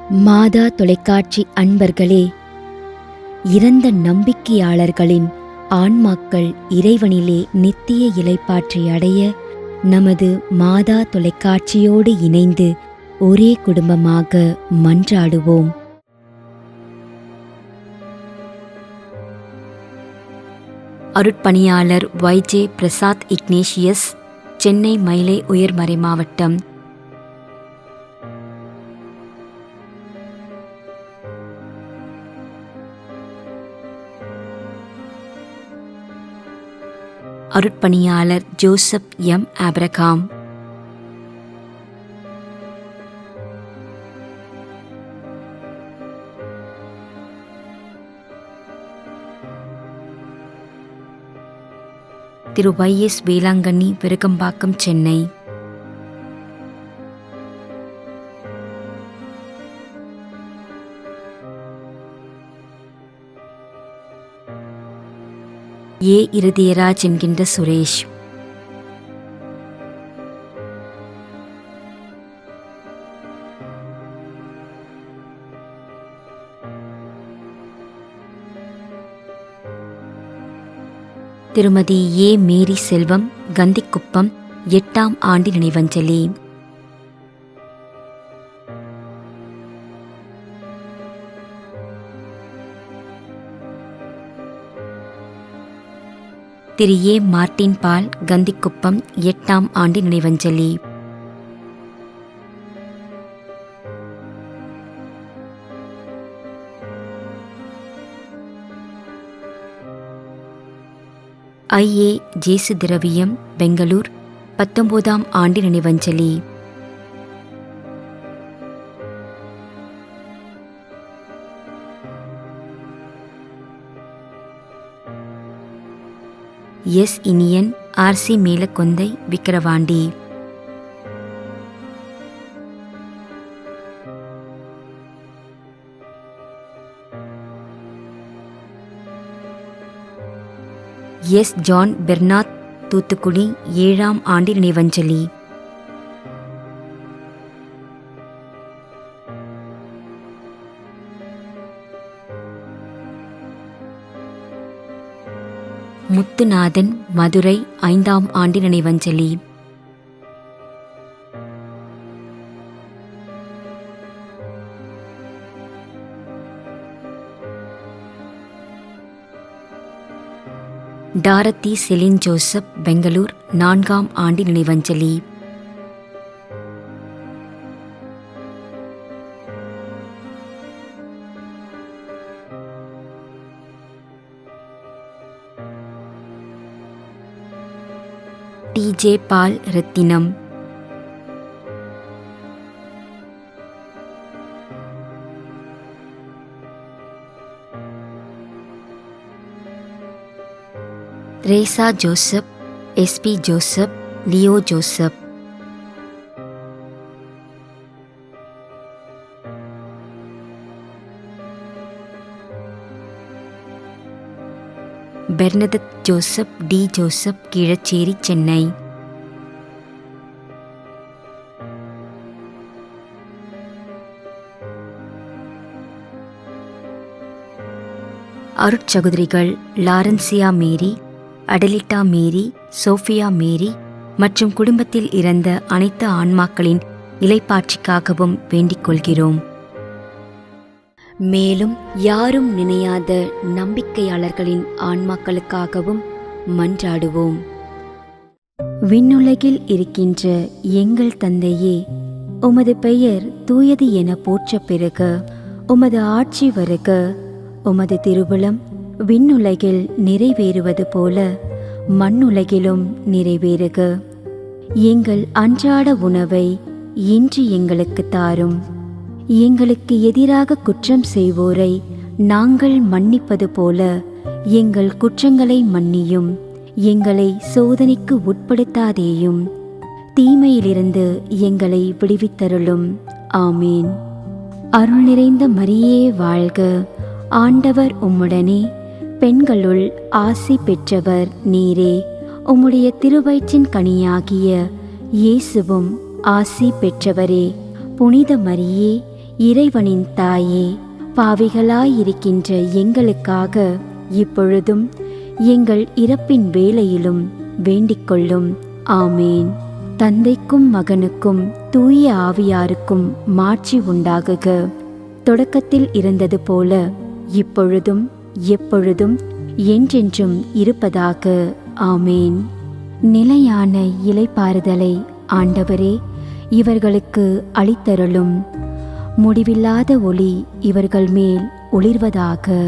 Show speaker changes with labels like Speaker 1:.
Speaker 1: மாதா தொலைக்காட்சி அன்பர்களே, இறந்த நம்பிக்கையாளர்களின் ஆன்மாக்கள் இறைவனிலே நித்திய இளைப்பாற்றி அடைய நமது மாதா தொலைக்காட்சியோடு இணைந்து ஒரே குடும்பமாக மன்றாடுவோம். அருட்பணியாளர் YJ பிரசாத் இக்னேஷியஸ், சென்னை மயிலை உயர்மறை மாவட்டம். அருட்பணியாளர் ஜோசப் M. ஆபிரகாம். திரு YS வேளாங்கண்ணி, விருகம்பாக்கம், சென்னை. இருதயராஜ் என்கின்ற சுரேஷ். திருமதி மேரி செல்வம், கந்திக்குப்பம், 8ஆம் ஆண்டு நினைவஞ்சலி. திரு மார்ட்டின் பால், கந்திக்குப்பம், 8ஆம் ஆண்டு நினைவஞ்சலி. ஜேசு திரவியம், பெங்களூர், 19ஆம் ஆண்டு நினைவஞ்சலி. இனியன், RC மேலக்கொந்தை, விக்கிரவாண்டி. ஜான் பெர்னாத், தூத்துக்குடி, 7ஆம் ஆண்டு நினைவஞ்சலி. முத்துநாதன், மதுரை, 5ஆம் ஆண்டு நினைவஞ்சலி. டாரத்தி செலின் ஜோசப், பெங்களூர், 4ஆம் ஆண்டு நினைவஞ்சலி. TJ Paul, Rathinam. Resa Joseph, SP Joseph, Leo Joseph. Bernadette Joseph, D. Joseph, Keezhacheri, Chennai. அருட்சகோதரிகள் Laurencia Mary, Adalita Mary, Sophia Mary மற்றும் குடும்பத்தில் இறந்த அனைத்து ஆன்மாக்களின் இளைப்பாற்றிக்காகவும் வேண்டிக் கொள்கிறோம். மேலும் யாரும் நினையாத நம்பிக்கையாளர்களின் ஆன்மாக்களுக்காகவும் மன்றாடுவோம். விண்ணுலகில் இருக்கின்ற எங்கள் தந்தையே, உமது பெயர் தூயது என போற்ற பெறுக. உமது ஆட்சி வருக. உமது திருவுளம் விண்ணுலகில் நிறைவேறுவது போல மண்ணுலகிலும் நிறைவேறுக. எங்கள் அன்றாட உணவை இன்று எங்களுக்கு தாரும். எங்களுக்கு எதிராக குற்றம் செய்வோரை நாங்கள் மன்னிப்பது போல எங்கள் குற்றங்களை மன்னியும். எங்களை சோதனைக்கு உட்படுத்தாதேயும், தீமையிலிருந்து எங்களை விடுவித்தருளும். ஆமீன். அருள் நிறைந்த மரியே வாழ்க. ஆண்டவர் உம்முடனே, பெண்களுள் ஆசி பெற்றவர் நீரே. உம்முடைய திருவயிற்றின் கனியாகிய இயேசுவும் ஆசி பெற்றவரே. புனித மரியே, இறைவனின் தாயே, பாவிகளாயிருக்கின்ற எங்களுக்காக இப்பொழுதும் எங்கள் இறப்பின் வேளையிலும் வேண்டிக்கொள்ளும். ஆமேன். தந்தைக்கும் மகனுக்கும் தூய ஆவியாருக்கும் மாட்சி உண்டாகுக. தொடக்கத்தில் இருந்தது போல இப்பொழுதும் எப்பொழுதும் என்றென்றும் இருப்பதாக. ஆமேன். நிலையான இளைப்பாறுதலை ஆண்டவரே இவர்களுக்கு அளித்தருளும். முடிவில்லாத ஒளி இவர்கள் மேல் ஒளிர்வதாக.